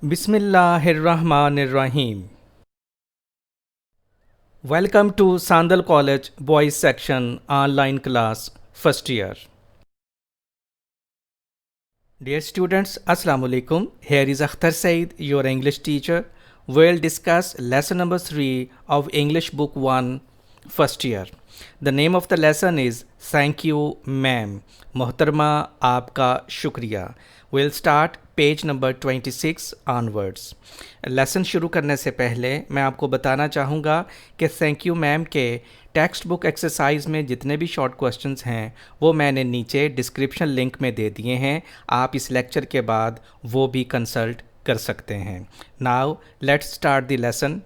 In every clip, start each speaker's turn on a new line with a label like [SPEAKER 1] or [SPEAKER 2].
[SPEAKER 1] Bismillahirrahmanirrahim. Welcome to Sandal College Boys Section online class first year. Dear students, Assalamu alaikum. Here is Akhtar Said, your English teacher. We'll discuss lesson number 3 of English book 1 first year. The name of the lesson is Thank you ma'am. Mohtarma aapka shukriya. We'll start page number 26 onwards. Lesson शुरू करने से पहले मैं आपको बताना चाहूँगा कि thank you ma'am के टेक्स्ट बुक एक्सरसाइज में जितने भी शॉर्ट क्वेश्चंस हैं वो मैंने नीचे डिस्क्रिप्शन लिंक में दे दिए हैं। आप इस लेक्चर के बाद वो भी कंसल्ट कर सकते हैं। Now let's start the lesson.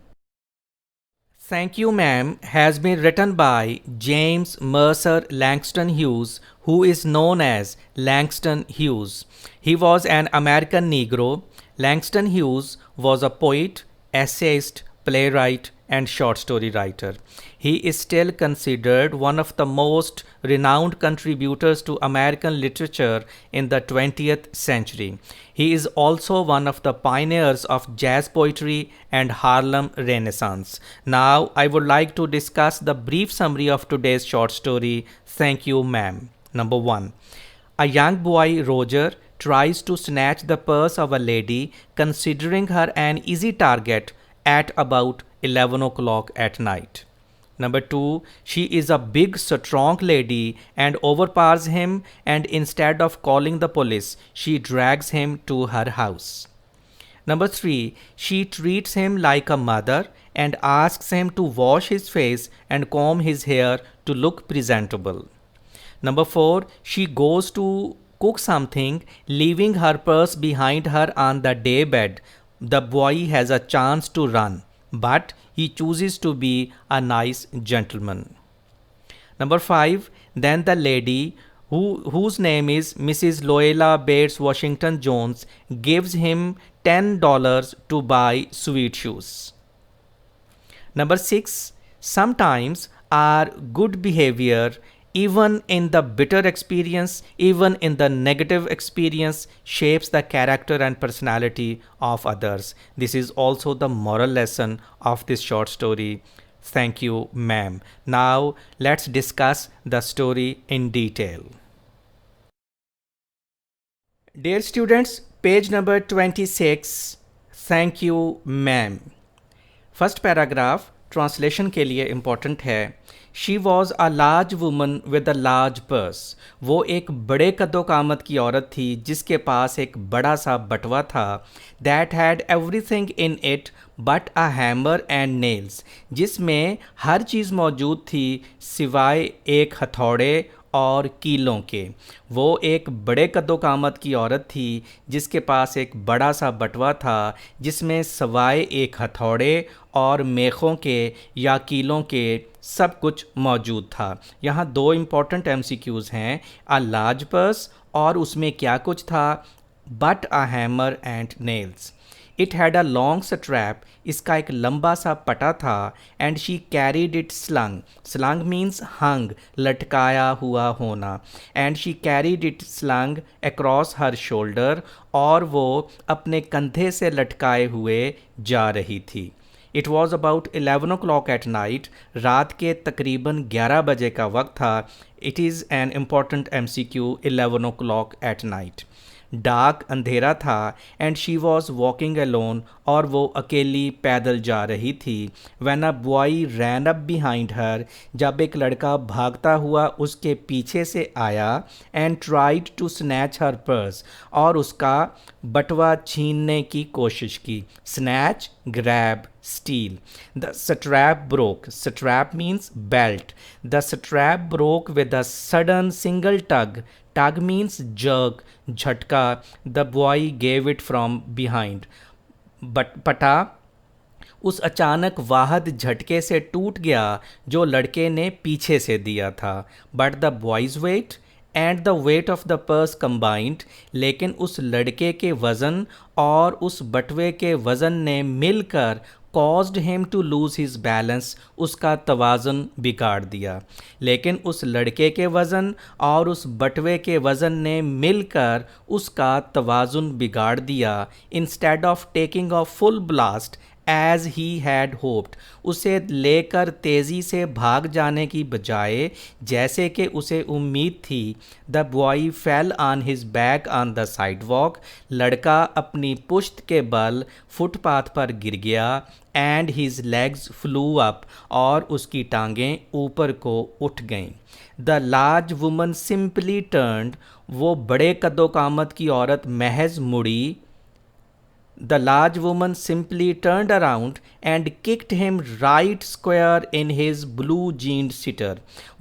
[SPEAKER 1] Thank you ma'am has been written by James Mercer Langston Hughes, who is known as Langston Hughes. He was an American Negro. Langston Hughes was a poet, essayist, playwright, and short story writer. He is still considered one of the most renowned contributors to American literature in the 20th century. He is also one of the pioneers of jazz poetry and Harlem Renaissance. Now, I would like to discuss the brief summary of today's short story, Thank You, Ma'am. Number 1. A young boy, Roger, tries to snatch the purse of a lady, considering her an easy target at about 11 o'clock at night. Number 2, she is a big, strong lady and overpowers him, and instead of calling the police, she drags him to her house. Number 3, she treats him like a mother and asks him to wash his face and comb his hair to look presentable. Number 4, she goes to cook something, leaving her purse behind her on the daybed. The boy has a chance to run, but he chooses to be a nice gentleman. Number 5, then the lady, whose name is Mrs. Loela Bates Washington Jones, gives him $10 to buy sweet shoes. Number 6, sometimes our good behavior, even in the bitter experience, even in the negative experience, shapes the character and personality of others. This is also the moral lesson of this short story. Thank you, ma'am. Now, let's discuss the story in detail. Dear students, page number 26, Thank you, ma'am. First paragraph translation के लिए important है। She was a large woman with a large purse. वो एक बड़े कद्दो-कामत की औरत थी जिसके पास एक बड़ा सा बटवा था। That had everything in it but a hammer and nails, जिसमें हर चीज़ मौजूद थी सिवाय एक हथौड़े और कीलों के। वो एक बड़े कद्दो-कामत की औरत थी जिसके पास एक बड़ा सा बटवा था जिसमें सवाए एक हथौड़े और मेखों के या कीलों के सब कुछ मौजूद था। यहाँ दो इम्पॉर्टेंट MCQs हैं, अ लार्ज पर्स और उसमें क्या कुछ था, but a hammer and nails. It had a long strap, इसका एक लंबा सा पटा था। And she carried it slung, slung means hung, लटकाया हुआ होना। And she carried it slung across her shoulder, और वो अपने कंधे से लटकाए हुए जा रही थी। It was about 11 o'clock at night, रात के तकरीबन 11 बजे का वक्त था। It is an important MCQ, 11 o'clock at night. Dark, अंधेरा था। And she was walking alone, और वो अकेली पैदल जा रही थी। When a boy ran up behind her, जब एक लड़का भागता हुआ उसके पीछे से आया। And tried to snatch her purse, और उसका बटवा छीनने की कोशिश की। Snatch, grab, steal. The strap broke. Strap means belt. The strap broke with a sudden single tug. Tug means jerk, झटका. The boy gave it from behind. But पटा उस अचानक वाहद झटके से टूट गया जो लड़के ने पीछे से दिया था। But the boy's weight and the weight of the purse combined, लेकिन उस लड़के के वज़न और उस बटवे के वज़न ने मिलकर caused him to lose his balance, उसका तवाज़ुन बिगाड़ दिया। लेकिन उस लड़के के वज़न और उस बटवे के वज़न ने मिलकर उसका तवाज़ुन बिगाड़ दिया। Instead of taking a full blast as he had hoped, उसे लेकर तेज़ी से भाग जाने की बजाय जैसे कि उसे उम्मीद थी। The boy fell on his back on the sidewalk, लड़का अपनी पुश्त के बल फुटपाथ पर गिर गया। And his legs flu up, और उसकी टांगें ऊपर को उठ गईं। The large woman simply turned, वो बड़े कद्दोकामत की औरत महज मुड़ी। The large woman simply turned around and kicked him right square in his blue jeaned sitter.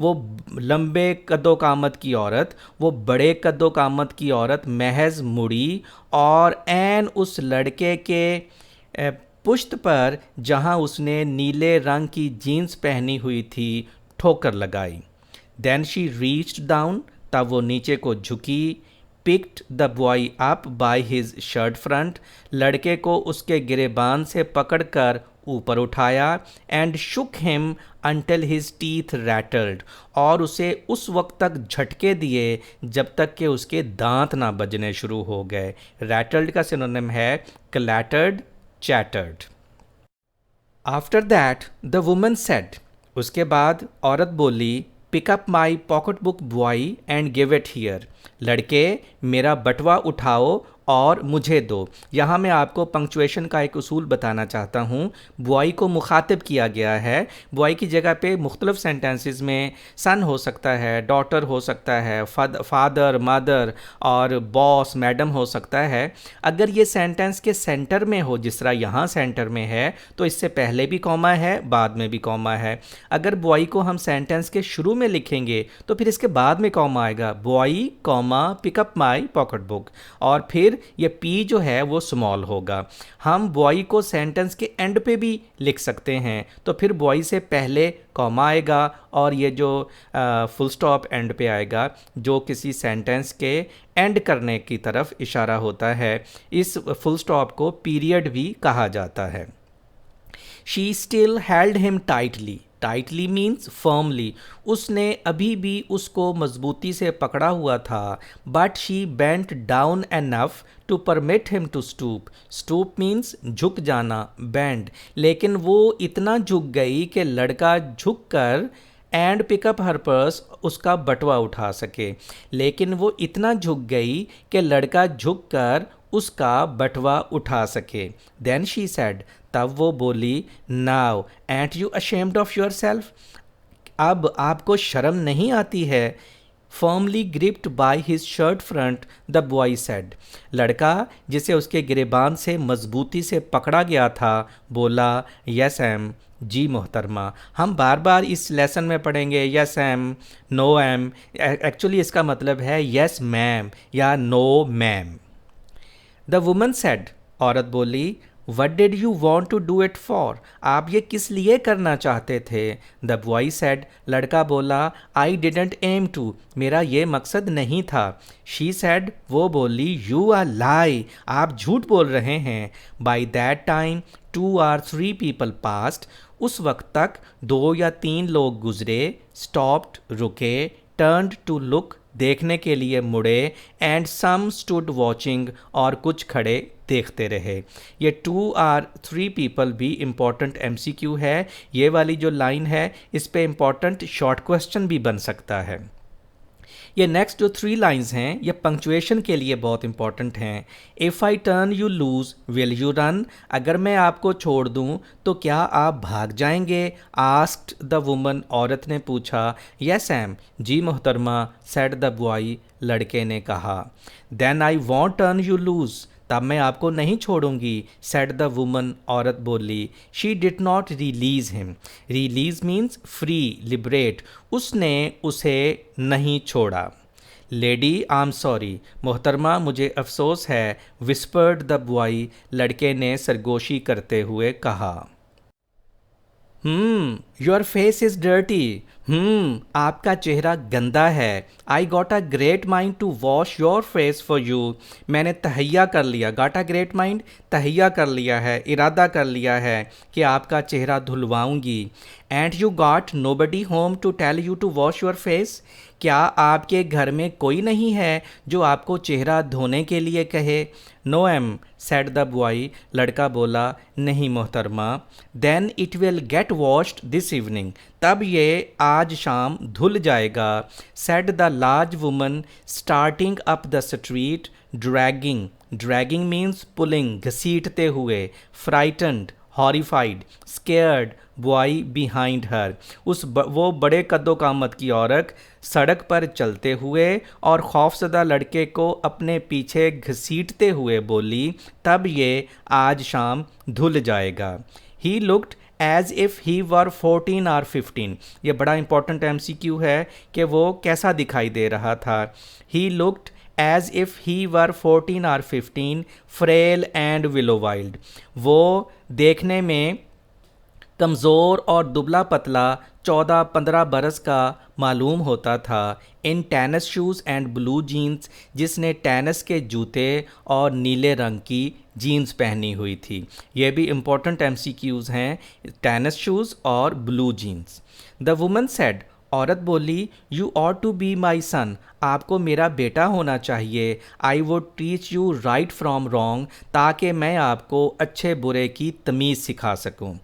[SPEAKER 1] वो लंबे कद्दोकामत की औरत, वो बड़े कद्दोकामत की औरत महज मुड़ी और एन उस लड़के के पुश्त पर, जहां उसने नीले रंग की जीन्स पहनी हुई थी, ठोकर लगाई। Then she reached down, तब वो नीचे को झुकी। picked the boy up by his shirt front, लड़के को उसके गिरेबान से पकड़कर ऊपर उठाया। and shook him until his teeth rattled, और उसे उस वक्त तक झटके दिए जब तक कि उसके दांत ना बजने शुरू हो गए। rattled का सिनोनिम है clattered, chattered। After that the woman said, उसके बाद औरत बोली, pick up my pocket book boy and give it here, लड़के मेरा बटवा उठाओ और मुझे दो। यहाँ मैं आपको पंक्चुएशन का एक उसूल बताना चाहता हूँ। बॉय को मुखातिब किया गया है। बॉय की जगह पे मुख्तलिफ सेंटेंसेस में सन हो सकता है, डॉटर हो सकता है, फादर, मदर और बॉस, मैडम हो सकता है। अगर ये सेंटेंस के सेंटर में हो, जिस तरह यहाँ सेंटर में है, तो इससे पहले भी कॉमा है, बाद में भी कॉमा है। अगर बॉय को हम सेंटेंस के शुरू में लिखेंगे तो फिर इसके बाद में कॉमा आएगा, boy comma pick up my pocket book, और फिर ये पी जो है वो स्मॉल होगा। हम बॉय को सेंटेंस के एंड पे भी लिख सकते हैं, तो फिर बॉय से पहले कॉमा आएगा और ये जो फुल स्टॉप एंड पे आएगा, जो किसी सेंटेंस के एंड करने की तरफ इशारा होता है। इस फुल स्टॉप को पीरियड भी कहा जाता है। She still held him tightly, tightly means firmly, उसने अभी भी उसको मजबूती से पकड़ा हुआ था। But she bent down enough to permit him to stoop, stoop means झुक जाना, बेंड, लेकिन वो इतना झुक गई कि लड़का झुक कर एंड पिकअप हर पर्स, उसका बटवा उठा सके। लेकिन वो इतना झुक गई कि लड़का झुक कर उसका बटवा उठा सके। देन शी सेड, तब वो बोली, now ant you ashamed of your self, अब आपको शर्म नहीं आती है। Firmly gripped by his shirt front the boy said, लड़का जिसे उसके गिरेबान से मजबूती से पकड़ा गया था बोला, यस एम, जी मोहतरमा। हम बार बार इस लेसन में पढ़ेंगे yes'm, no'm, actually इसका मतलब है यस मैम या no ma'am. The woman said, औरत बोली, what did you want to do it for, आप ये किस लिए करना चाहते थे। द बॉय सेड, लड़का बोला, आई डिडेंट एम टू, मेरा ये मकसद नहीं था। शी सेड, वो बोली, यू आर लाई, आप झूठ बोल रहे हैं। By that time 2 or 3 people past, उस वक्त तक 2 या 3 लोग गुजरे। स्टॉप्ड, रुके। टर्न्ड टू लुक, देखने के लिए मुड़े। एंड सम स्टूड वॉचिंग, और कुछ खड़े देखते रहे। ये 2 or 3 पीपल भी इम्पॉर्टेंट MCQ है। ये वाली जो लाइन है इस पे इम्पॉर्टेंट शॉर्ट क्वेश्चन भी बन सकता है। ये नेक्स्ट जो 3 लाइंस हैं ये पंक्चुएशन के लिए बहुत इंपॉर्टेंट हैं। If I turn you loose will you run, अगर मैं आपको छोड़ दूं तो क्या आप भाग जाएंगे। आस्क्ड द वुमन, औरत ने पूछा। यस एम, जी मोहतरमा। सेड द बॉय, लड़के ने कहा। Then I won't turn you loose, तब मैं आपको नहीं छोड़ूंगी। सेड द वुमन, औरत बोली। She did not release him, release means free, liberate, उसने उसे नहीं छोड़ा। लेडी आई एम सॉरी, मोहतरमा मुझे अफसोस है। विस्पर्ड द बॉय, लड़के ने सरगोशी करते हुए कहा। योर फेस इज़ डर्टी, आपका चेहरा गंदा है। I got a great mind to wash your face for you. मैंने तहैया कर लिया, गॉट अ ग्रेट माइंड, तहैया कर लिया है, इरादा कर लिया है कि आपका चेहरा धुलवाऊंगी। And you got nobody home to tell you to wash your face. क्या आपके घर में कोई नहीं है जो आपको चेहरा धोने के लिए कहे? No ma'am, said the boy. लड़का बोला, नहीं मोहतरमा। Then it will get washed this evening. तब ये आज शाम धुल जाएगा, said the large woman starting up the street dragging. Dragging means pulling, घसीटते हुए। Frightened, horrified, scared boy behind her. वो बड़े कद्दो कामत की औरत सड़क पर चलते हुए और खौफजदा लड़के को अपने पीछे घसीटते हुए बोली, तब ये आज शाम धुल जाएगा। He looked as if he were 14 और 15। ये बड़ा इंपॉर्टेंट MCQ है कि वो कैसा दिखाई दे रहा था। He looked as if he were 14 और 15, फ्रेल एंड विलो वाइल्ड। वो देखने में कमज़ोर और दुबला पतला 14-15 बरस का मालूम होता था। In tennis shoes and blue jeans, जिसने टेनिस के जूते और नीले रंग की जीन्स पहनी हुई थी। ये भी इम्पोर्टेंट MCQs हैं, टेनिस शूज़ और blue jeans. The woman said, औरत बोली, you ought to be my son. आपको मेरा बेटा होना चाहिए। I would teach you right from wrong, ताकि मैं आपको अच्छे बुरे की तमीज़ सिखा सकूं।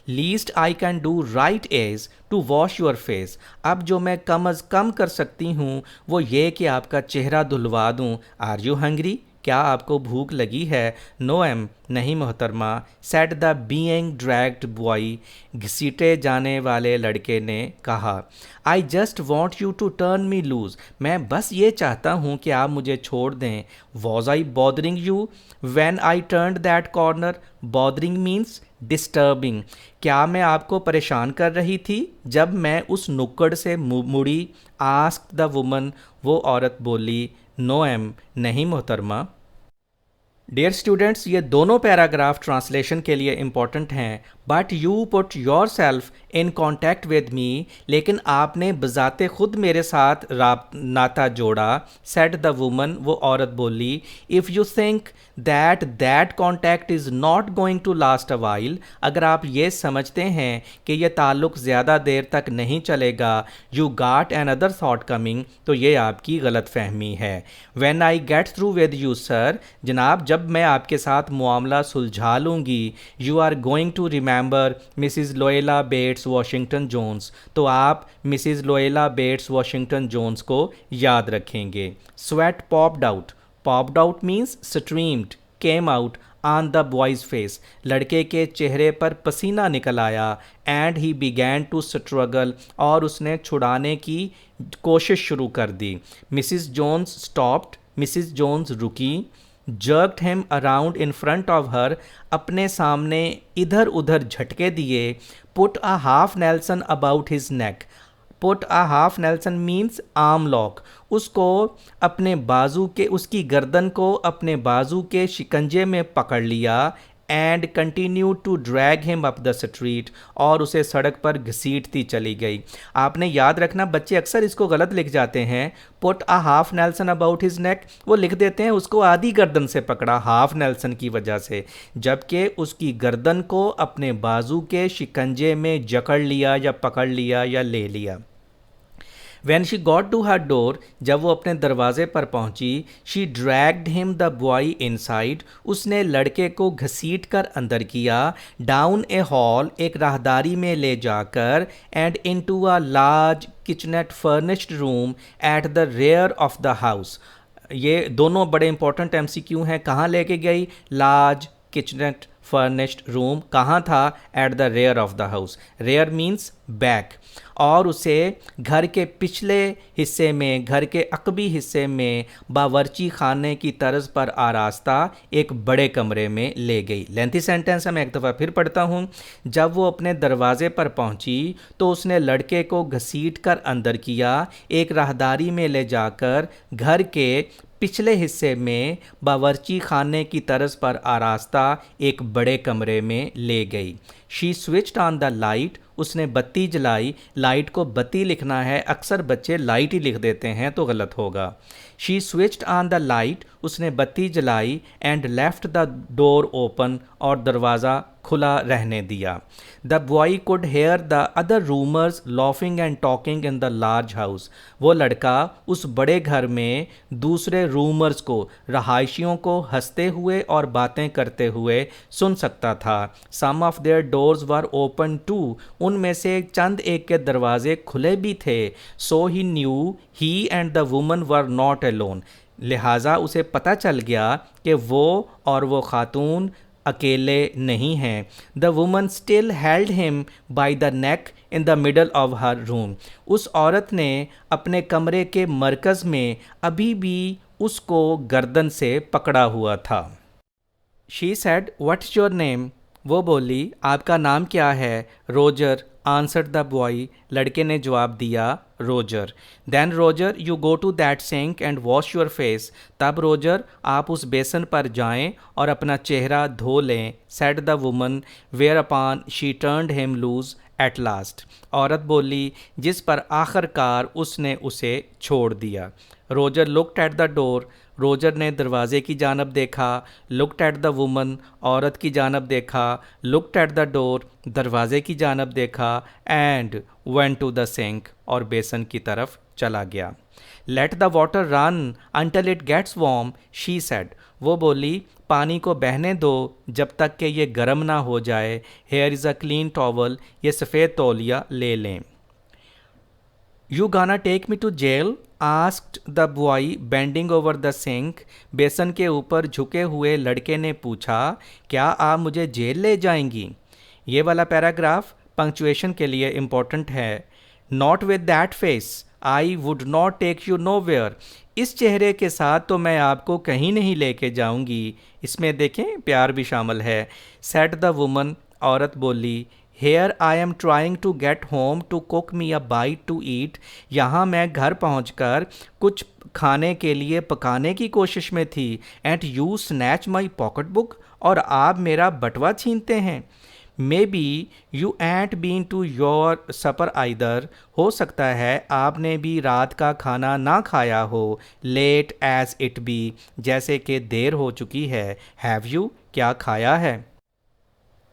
[SPEAKER 1] Least I can do right is to wash your face. अब जो मैं कम अज़ कम कर सकती हूँ वो ये कि आपका चेहरा धुलवा दूँ। Are you hungry? क्या आपको भूख लगी है? नो एम, नहीं मोहतरमा, said the being dragged boy. घसीटे जाने वाले लड़के ने कहा। I just want you to turn me loose. मैं बस ये चाहता हूँ कि आप मुझे छोड़ दें। Was I bothering you when I turned that corner? Bothering means disturbing. क्या मैं आपको परेशान कर रही थी जब मैं उस नुक्कड़ से मुड़ी? Asked the woman. वो औरत बोली, नो एम, नहीं मोहतरमा। डियर स्टूडेंट्स, ये दोनों पैराग्राफ ट्रांसलेशन के लिए इम्पॉर्टेंट हैं, but you put your self in contact with me. लेकिन आपने बजाते खुद मेरे साथ नाता जोड़ा। सेड द वुमन, वो औरत बोली, if you think that contact is not going to last a while. अगर आप ये समझते हैं कि यह ताल्लुक़ ज़्यादा देर तक नहीं चलेगा, you got another thought coming, तो ये आपकी गलत फहमी है। When I get through with you sir, जनाब जब मैं आपके साथ मामला सुलझा लूँगी, you are going to remember Mrs Luella Bates Washington Jones, तो आप Mrs Luella Bates Washington Jones को याद रखेंगे। Sweat popped out. Popped out means streamed, came out on the boy's face. लड़के के चेहरे पर पसीना निकल आया। And he began to struggle, और उसने छुड़ाने की कोशिश शुरू कर दी। Mrs Jones stopped. Mrs Jones रुकी। Jerked him around in front of her, अपने सामने इधर उधर झटके दिए। Put a half nelson about his neck. Put a half nelson means arm lock. उसको अपने बाजू के, उसकी गर्दन को अपने बाजू के शिकंजे में पकड़ लिया। And continue to drag him up the street, और उसे सड़क पर घसीटती चली गई। आपने याद रखना, बच्चे अक्सर इसको गलत लिख जाते हैं। Put a half nelson about his नेक, वो लिख देते हैं उसको आधी गर्दन से पकड़ा, हाफ नेल्सन की वजह से, जबकि उसकी गर्दन को अपने बाजू के शिकंजे में जकड़ लिया या पकड़ लिया या ले लिया। When she got to her door, जब वो अपने दरवाजे पर पहुंची, she dragged him the boy inside, उसने लड़के को घसीट कर अंदर किया। Down a hall, एक राहदारी में ले जाकर, and into a large kitchenette furnished room at the rear of the house। ये दोनों बड़े इंपॉर्टेंट MCQ हैं। कहाँ लेके गई? लार्ज किचनेट फर्निश्ड रूम कहाँ था? At the rear of the house. Rear means back. और उसे घर के पिछले हिस्से में, घर के अकबी हिस्से में बावर्ची खाने की तर्ज पर आरास्ता एक बड़े कमरे में ले गई। लेंथी सेंटेंस है, मैं एक दफ़ा फिर पढ़ता हूँ। जब वो अपने दरवाजे पर पहुँची तो उसने लड़के को घसीट कर अंदर किया, एक राहदारी में ले जाकर घर के पिछले हिस्से में बावर्ची खाने की तर्ज पर आरास्ता एक बड़े कमरे में ले गई। She switched on the light, उसने बत्ती जलाई। लाइट को बत्ती लिखना है, अक्सर बच्चे लाइट ही लिख देते हैं तो गलत होगा। She switched on the light, उसने बत्ती जलाई। And left the door open, और दरवाज़ा खुला रहने दिया। The boy could here the other rumours laughing and talking in the large house, वो लड़का उस बड़े घर में दूसरे रूमर्स को, रहायशियों को हंसते हुए और बातें करते हुए सुन सकता था। Some of their doors were open too, उनमें से चंद एक के दरवाजे खुले भी थे। So he knew he and the woman were not alone, लिहाजा उसे पता चल गया कि वो और वो खातून अकेले नहीं हैं। The woman still held him by the neck in the middle of her room, उस औरत ने अपने कमरे के मरकज़ में अभी भी उसको गर्दन से पकड़ा हुआ था। She said, what's your name, वो बोली, आपका नाम क्या है। रोजर आंसर्ड द बॉय, लड़के ने जवाब दिया, Roger. Then Roger you go to that sink and wash your face, तब रोजर आप उस बेसन पर जाएं और अपना चेहरा धो लें। Said the woman, whereupon she turned him loose at last, औरत बोली, जिस पर आखिरकार उसने उसे छोड़ दिया। Roger looked at the door, रोजर ने दरवाजे की जानब देखा। लुक्ड एट द वुमन, औरत की जानब देखा। लुक्ड एट द डोर, दरवाजे की जानब देखा। And went to the sink, और बेसन की तरफ चला गया। Let the water run until it gets warm, she said, वो बोली, पानी को बहने दो जब तक कि ये गर्म ना हो जाए। Here is a clean towel, ये सफ़ेद तौलिया ले लें। You gonna take me to jail, asked the boy bending over the sink, basin के ऊपर झुके हुए लड़के ने पूछा, क्या आप मुझे जेल ले जाएंगी। ये वाला पैराग्राफ पंक्चुएशन के लिए इम्पोर्टेंट है। Not with that face I would not take you nowhere, इस चेहरे के साथ तो मैं आपको कहीं नहीं लेके जाऊंगी। इसमें देखें प्यार भी शामिल है। सेड द वुमन, औरत बोली, here I am trying to get home to cook me a bite to eat, यहाँ मैं घर पहुँचकर कुछ खाने के लिए पकाने की कोशिश में थी। And you snatch my pocket book, और आप मेरा बटवा छीनते हैं। Maybe you ain't been to your supper either, हो सकता है आपने भी रात का खाना ना खाया हो। लेट एज इट बी, जैसे कि देर हो चुकी है। हैव यू, क्या खाया है।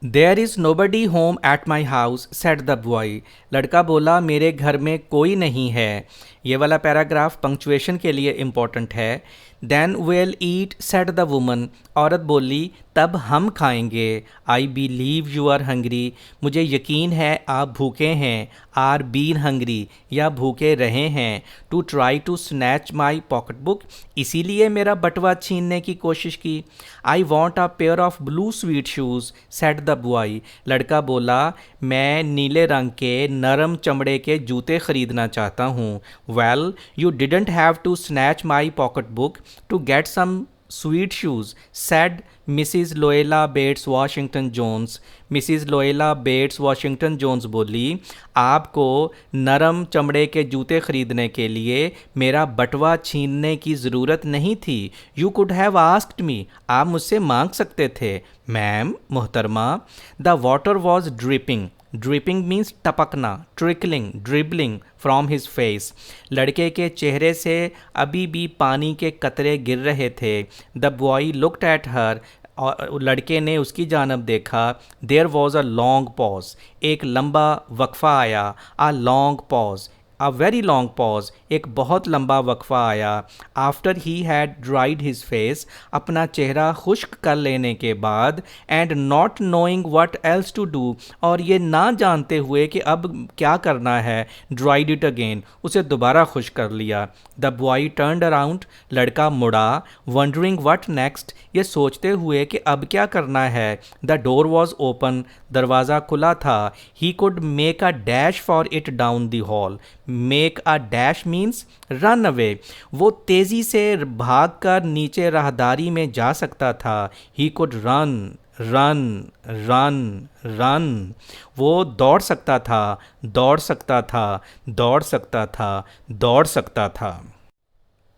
[SPEAKER 1] There is nobody home at my house, said the boy, लड़का बोला, मेरे घर में कोई नहीं है। ये वाला पैराग्राफ पंक्चुएशन के लिए इम्पोर्टेंट है। Then we'll eat, said the woman, औरत बोली, तब हम खाएंगे। I believe you are hungry, मुझे यकीन है आप भूखे हैं। आर बीन हंग्री, या भूखे रहे हैं। To try to snatch my pocket book, इसीलिए मेरा बटवा छीनने की कोशिश की। I want a pair of blue sweet shoes, said the boy, लड़का बोला, मैं नीले रंग के नरम चमड़े के जूते खरीदना चाहता हूँ। Well you didn't have to snatch my pocket book to get some suede shoes, said Mrs Luella Bates Washington Jones, Mrs Luella Bates Washington Jones बोली, आपको नरम चमड़े के जूते खरीदने के लिए मेरा बटवा छीनने की ज़रूरत नहीं थी। You could have asked me, आप मुझसे मांग सकते थे। मैम, मोहतरमा। The water was dripping, dripping means टपकना, trickling, dribbling from his face, लड़के के चेहरे से अभी भी पानी के कतरे गिर रहे थे। The boy looked at her, और लड़के ने उसकी जानब देखा। There was a long pause, एक लंबा वक्फा आया। A long pause, a very long pause, एक बहुत लंबा वक्फा आया। After he had dried his face, अपना चेहरा खुश्क कर लेने के बाद। And not knowing what else to do, और ये ना जानते हुए कि अब क्या करना है। ड्राइड इट अगेन, उसे दोबारा खुश्क कर लिया। द बॉय टर्नड अराउंड, लड़का मुड़ा। वंडरिंग व्हाट नेक्स्ट, ये सोचते हुए कि अब क्या करना है। द डोर वॉज ओपन, दरवाज़ा खुला था। He could make a dash for it down the hall, make a dash means run away, वो तेज़ी से भागकर नीचे राहदारी में जा सकता था। He could run run run run, वो दौड़ सकता था, दौड़ सकता था, दौड़ सकता था, दौड़ सकता था।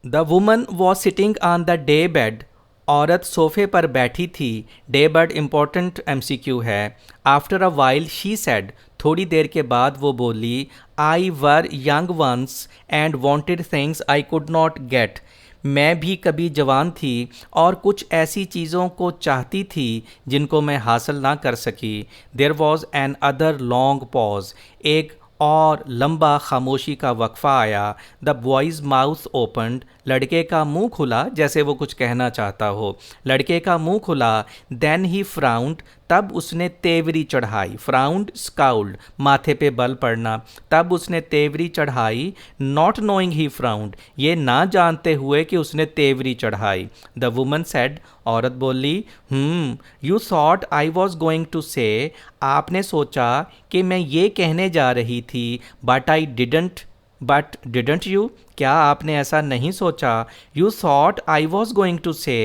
[SPEAKER 1] The woman was sitting on the day bed, औरत सोफे पर बैठी थी। डे बेड इम्पॉर्टेंट MCQ है। After a while she said, थोड़ी देर के बाद वो बोली, I were young once and wanted things I could not get. मैं भी कभी जवान थी और कुछ ऐसी चीज़ों को चाहती थी जिनको मैं हासिल ना कर सकी। There was another long pause, एक और लंबा खामोशी का वक्फा आया। द बॉयज़ माउथ ओपनड, लड़के का मुंह खुला जैसे वो कुछ कहना चाहता हो। लड़के का मुंह खुला। देन ही फ्राउंड, तब उसने तेवरी चढ़ाई। फ्राउंड स्काउल्ड, माथे पे बल पड़ना। तब उसने तेवरी चढ़ाई। नॉट नोइंग ही फ्राउंड, ये ना जानते हुए कि उसने तेवरी चढ़ाई। द वुमन सेड, औरत बोली, you thought I was going to say, आपने सोचा कि मैं ये कहने जा रही थी, बट डिडंट यू, क्या आपने ऐसा नहीं सोचा? You thought I was going to say,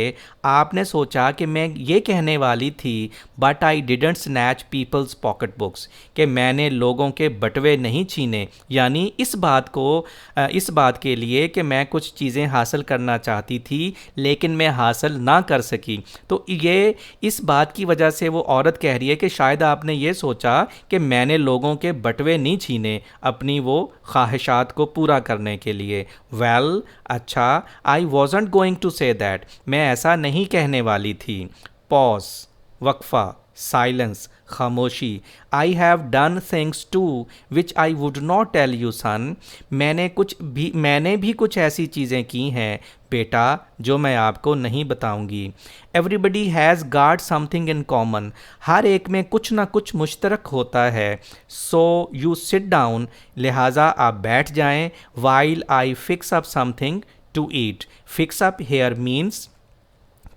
[SPEAKER 1] आपने सोचा कि मैं ये कहने वाली थी, but I didn't snatch people's pocket books, कि मैंने लोगों के बटवे नहीं छीने। यानी इस बात के लिए कि मैं कुछ चीज़ें हासिल करना चाहती थी लेकिन मैं हासिल ना कर सकी। तो ये इस बात की वजह से वो औरत कह रही है कि शायद आपने ये सोचा कि मैंने लोगों के बटवे नहीं छीने अपनी वो ख्वाहिशात को पूरा करने के लिए। वेल, अच्छा, I wasn't going to say that, मैं ऐसा नहीं कहने वाली थी। पॉज, वक्फा, साइलेंस, खामोशी। I have done things to which I would not tell you son, मैंने भी कुछ ऐसी चीज़ें की हैं बेटा जो मैं आपको नहीं बताऊंगी। Everybody has got something in common, हर एक में कुछ ना कुछ मुश्तरक होता है। सो यू सिट डाउन, लिहाजा आप बैठ जाएं। While I fix up something to eat, fix up here means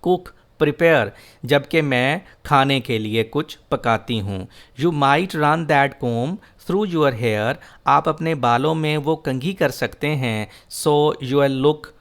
[SPEAKER 1] cook, prepare, जबकि मैं खाने के लिए कुछ पकाती हूँ। You might run that comb through your hair, आप अपने बालों में वो कंघी कर सकते हैं। सो यूर लुक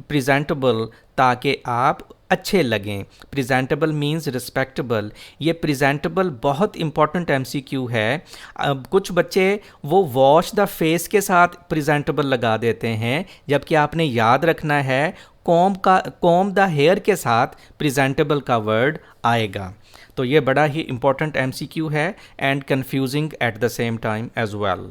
[SPEAKER 1] प्रेजेंटेबल, ताकि आप अच्छे लगें। Presentable means respectable. ये प्रेजेंटेबल बहुत इंपॉर्टेंट एमसीक्यू है। अब कुछ बच्चे वो वॉश द फेस के साथ प्रेजेंटेबल लगा देते हैं, जबकि आपने याद रखना है कॉम द हेयर के साथ प्रेजेंटेबल का वर्ड आएगा। तो ये बड़ा ही इंपॉर्टेंट एमसीक्यू है and confusing at the same time as well.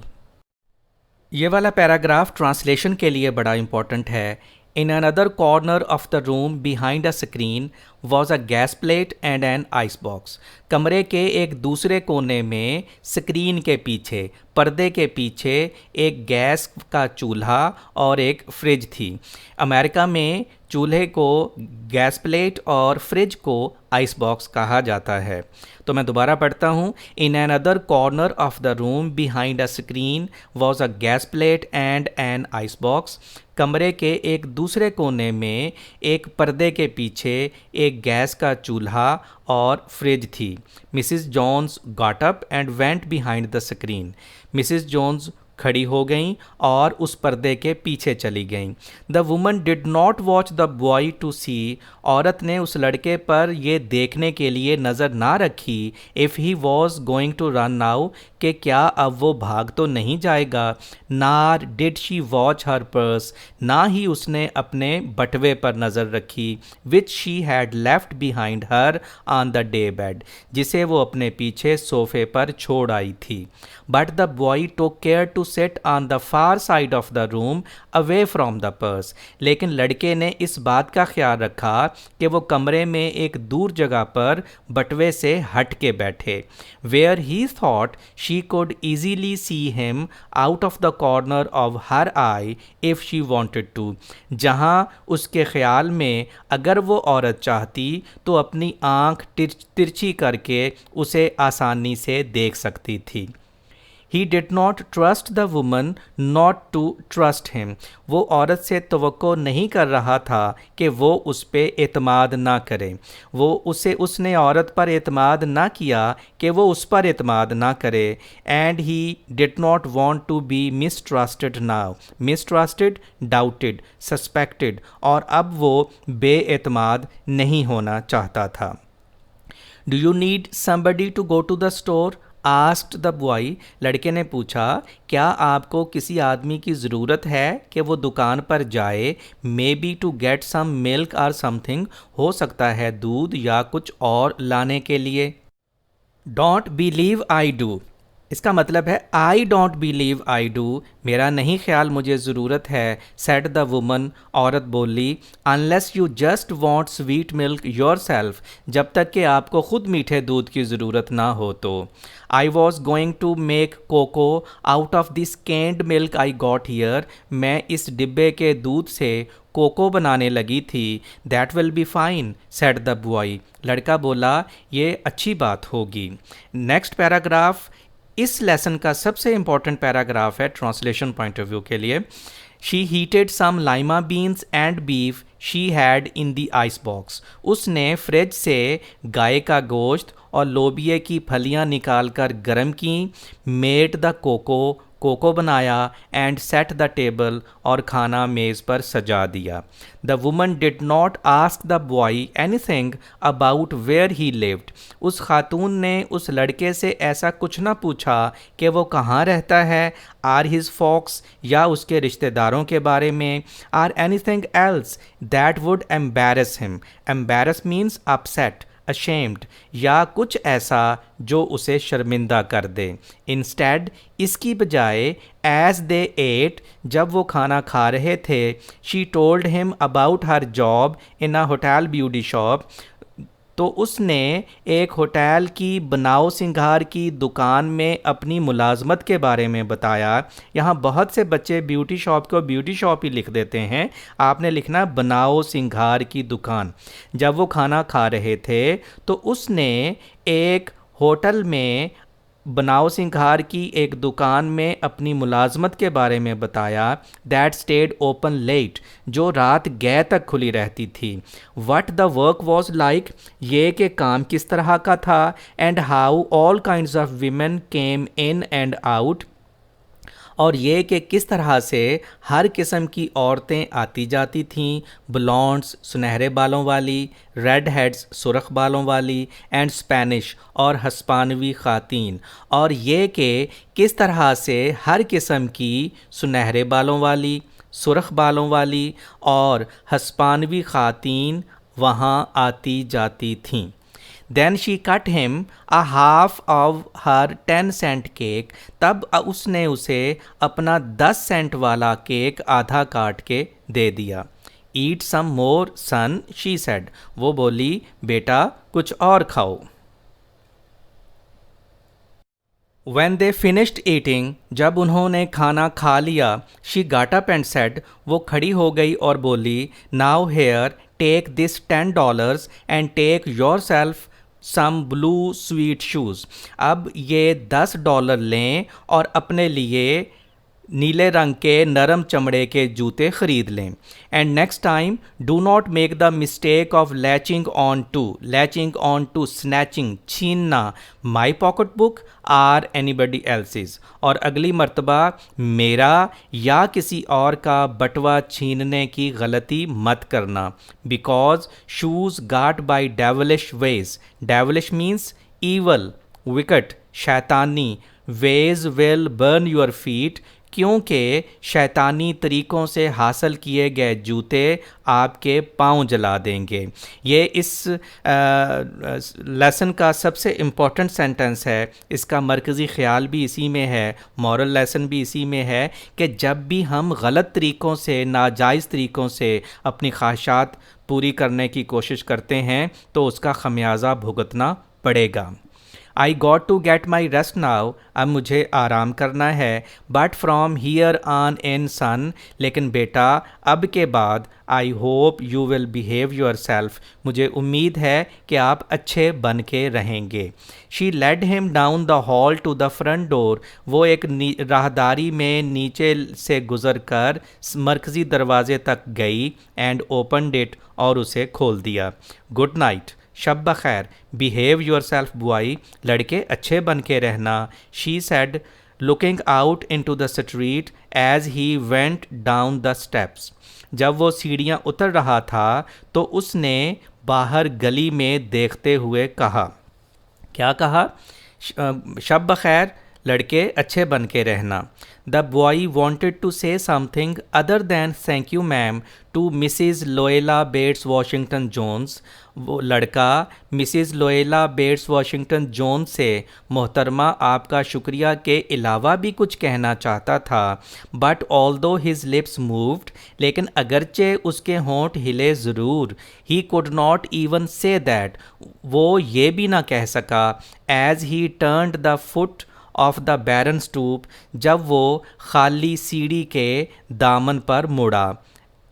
[SPEAKER 1] ये वाला पैराग्राफ ट्रांसलेशन के लिए बड़ा इंपॉर्टेंट है। In another corner of the room behind a screen was a gas plate and an ice box. कमरे के एक दूसरे कोने में स्क्रीन के पीछे, पर्दे के पीछे एक गैस का चूल्हा और एक फ्रिज थी। अमेरिका में चूल्हे को गैस प्लेट और फ्रिज को आइस बॉक्स कहा जाता है। तो मैं दोबारा पढ़ता हूँ। In an other corner of the room behind a screen was a gas plate and an ice box. कमरे के एक दूसरे कोने में एक पर्दे के पीछे एक गैस का चूल्हा और फ्रिज थी। Mrs Jones got up and went behind the screen. Mrs Jones खड़ी हो गईं और उस पर्दे के पीछे चली गईं। The woman did not watch the boy to see, औरत ने उस लड़के पर ये देखने के लिए नज़र ना रखी if he was going to run now, कि क्या अब वो भाग तो नहीं जाएगा। Nor did she watch her purse, ना ही उसने अपने बटवे पर नज़र रखी, which she had left behind her on the day bed, जिसे वो अपने पीछे सोफे पर छोड़ आई थी। But the boy took care to sit on the far side of the room away from the purse, लेकिन लड़के ने इस बात का ख्याल रखा कि वो कमरे में एक दूर जगह पर बटवे से हट के बैठे। Where he thought she could easily see him out of the corner of her eye if she wanted to, जहाँ उसके ख्याल में अगर वो औरत चाहती तो अपनी आँख तिरछी करके उसे आसानी से देख सकती थी। He did not trust the woman not to trust him. वो औरत से तवक्को नहीं कर रहा था कि वो उस पर एतमाद ना करे। उसने औरत पर एतमाद ना किया कि वो उस पर एतमाद ना करे। And he did not want to be mistrusted now. Mistrusted, doubted, suspected, और अब वो बेएतमाद नहीं होना चाहता था। Do you need somebody to go to the store? Asked the boy, लड़के ने पूछा, क्या आपको किसी आदमी की ज़रूरत है कि वो दुकान पर जाए? Maybe to get some milk or something, हो सकता है दूध या कुछ और लाने के लिए। डोंट बिलीव आई डू, इसका मतलब है I don't believe I do, मेरा नहीं ख्याल मुझे ज़रूरत है। सेड द वुमन, औरत बोली, unless you just want sweet milk your self, जब तक कि आपको ख़ुद मीठे दूध की ज़रूरत ना हो तो। I was going to make cocoa out of this canned milk I got here, मैं इस डिब्बे के दूध से कोको बनाने लगी थी। That will be fine, said the boy, लड़का बोला, ये अच्छी बात होगी। नेक्स्ट पैराग्राफ इस लेसन का सबसे इंपॉर्टेंट पैराग्राफ है ट्रांसलेशन पॉइंट ऑफ व्यू के लिए। She heated some lima beans and beef she had in the ice box, उसने फ्रिज से गाय का गोश्त और लोबिये की फलियां निकाल कर गर्म की। मेड द कोको, कोको बनाया। एंड सेट द टेबल, और खाना मेज़ पर सजा दिया। The woman did not ask the boy anything about where he lived, उस खातून ने उस लड़के से ऐसा कुछ ना पूछा कि वो कहाँ रहता है। आर हिज फॉक्स, या उसके रिश्तेदारों के बारे में। Or anything else that would embarrass him, embarrass means upset, ashamed, या कुछ ऐसा जो उसे शर्मिंदा कर दे। इंस्टेड, इसकी बजाय, एज दे एट, जब वो खाना खा रहे थे, she told him about her job in a hotel beauty shop, तो उसने एक होटल की बनाओ सिंगार की दुकान में अपनी मुलाजमत के बारे में बताया। यहाँ बहुत से बच्चे ब्यूटी शॉप को ब्यूटी शॉप ही लिख देते हैं, आपने लिखना बनाओ सिंगार की दुकान। जब वो खाना खा रहे थे तो उसने एक होटल में बनाओ सिंघार की एक दुकान में अपनी मुलाजमत के बारे में बताया। दैट स्टेड ओपन लेट, जो रात गए तक खुली रहती थी। What the work was like, ये कि काम किस तरह का था। And how all kinds of women came in and out, और ये कि किस तरह से हर किस्म की औरतें आती जाती थीं। ब्लॉन्ड्स, सुनहरे बालों वाली, रेड हेड्स, सुरख बालों वाली, एंड स्पेनिश, और हस्पानवी ख़ातीन, और ये कि किस तरह से हर किस्म की सुनहरे बालों वाली, सुरख बालों वाली और हस्पानवी ख़ातीन वहाँ आती जाती थीं। Then she cut him a half of her 10 cent cake, तब उसने उसे अपना 10 सेंट वाला केक आधा काट के दे दिया। ईट सम मोर सन, शी सेड, वो बोली, बेटा कुछ और खाओ। When they finished eating, जब उन्होंने खाना खा लिया, she got up and said, वो खड़ी हो गई और बोली, now here, take this $10 and take yourself some blue sweet shoes, अब ये $10 लें और अपने लिए नीले रंग के नरम चमड़े के जूते ख़रीद लें। And next time do not make the mistake of latching onto snatching, छीनना, my pocket book or anybody else's, और अगली मर्तबा मेरा या किसी और का बटवा छीनने की गलती मत करना। Because shoes got by devilish ways, devilish means evil, विकट, शैतानी, ways will burn your feet, क्योंकि शैतानी तरीक़ों से हासिल किए गए जूते आपके पाँव जला देंगे। ये इस लेसन का सबसे इम्पॉर्टेंट सेंटेंस है। इसका मरकज़ी ख़्याल भी इसी में है, मॉरल लेसन भी इसी में है कि जब भी हम गलत तरीक़ों से, नाजायज़ तरीक़ों से अपनी ख्वाहिशात पूरी करने की कोशिश करते हैं तो उसका ख़मियाज़ा भुगतना पड़ेगा। I got to get my rest now, अब मुझे आराम करना है। But from here on in son, लेकिन बेटा अब के बाद, I hope you will behave yourself, मुझे उम्मीद है कि आप अच्छे बन के रहेंगे। She led him down the hall to the front door, वो एक राहदारी में नीचे से गुजर कर मरकज़ी दरवाज़े तक गई। एंड ओपन इट, और उसे खोल दिया। गुड नाइट, शब बखैर। बिहेव योर सेल्फ बॉय, लड़के अच्छे बन के रहना। She said looking out into the street as he went down the steps, जब वो सीढ़ियाँ उतर रहा था तो उसने बाहर गली में देखते हुए कहा। क्या कहा? शब बखैर, लड़के अच्छे बन के रहना। The boy wanted to say something other than thank you ma'am to Mrs Luella Bates Washington Jones. वो लड़का Mrs Luella Bates Washington Jones से मोहतरमा आपका शुक्रिया के अलावा भी कुछ कहना चाहता था। But although his lips moved, लेकिन अगरचे उसके होंठ हिले ज़रूर। He could not even say that, वो ये भी ना कह सका। As he turned the foot of the barren stoop, जब वो खाली सीढ़ी के दामन पर मुड़ा।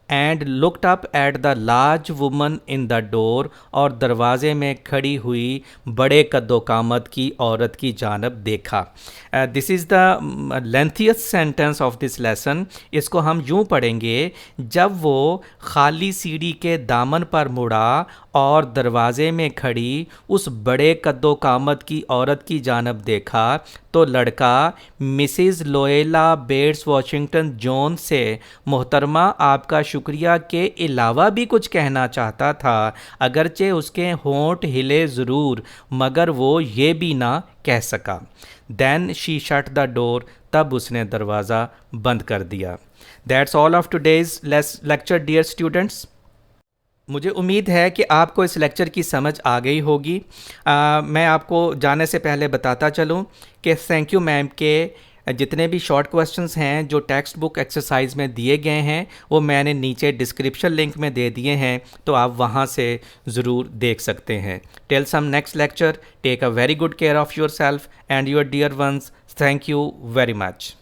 [SPEAKER 1] And looked up at the large woman in the door, और दरवाज़े में खड़ी हुई बड़े कद्दोकामत की औरत की जानब देखा। This is the lengthiest sentence of this lesson. इसको हम यूँ पढ़ेंगे, जब वो खाली सीढ़ी के दामन पर मुड़ा और दरवाज़े में खड़ी उस बड़े कद्दोकामत की औरत की जानब देखा, तो लड़का Mrs Luella Bates Washington Jones से मोहतरमा आपका शुक्रिया के अलावा भी कुछ कहना चाहता था, अगरचे उसके होंठ हिले ज़रूर, मगर वो ये भी ना कह सका। Then she shut the door, तब उसने दरवाज़ा बंद कर दिया। That's all of today's lecture dear students. मुझे उम्मीद है कि आपको इस लेक्चर की समझ आ गई होगी। मैं आपको जाने से पहले बताता चलूं कि थैंक यू मैम के जितने भी शॉर्ट क्वेश्चंस हैं जो टेक्स्ट बुक एक्सरसाइज में दिए गए हैं, वो मैंने नीचे डिस्क्रिप्शन लिंक में दे दिए हैं, तो आप वहाँ से ज़रूर देख सकते हैं। Till some next lecture, take a very good care of yourself and your dear ones. Thank you very much.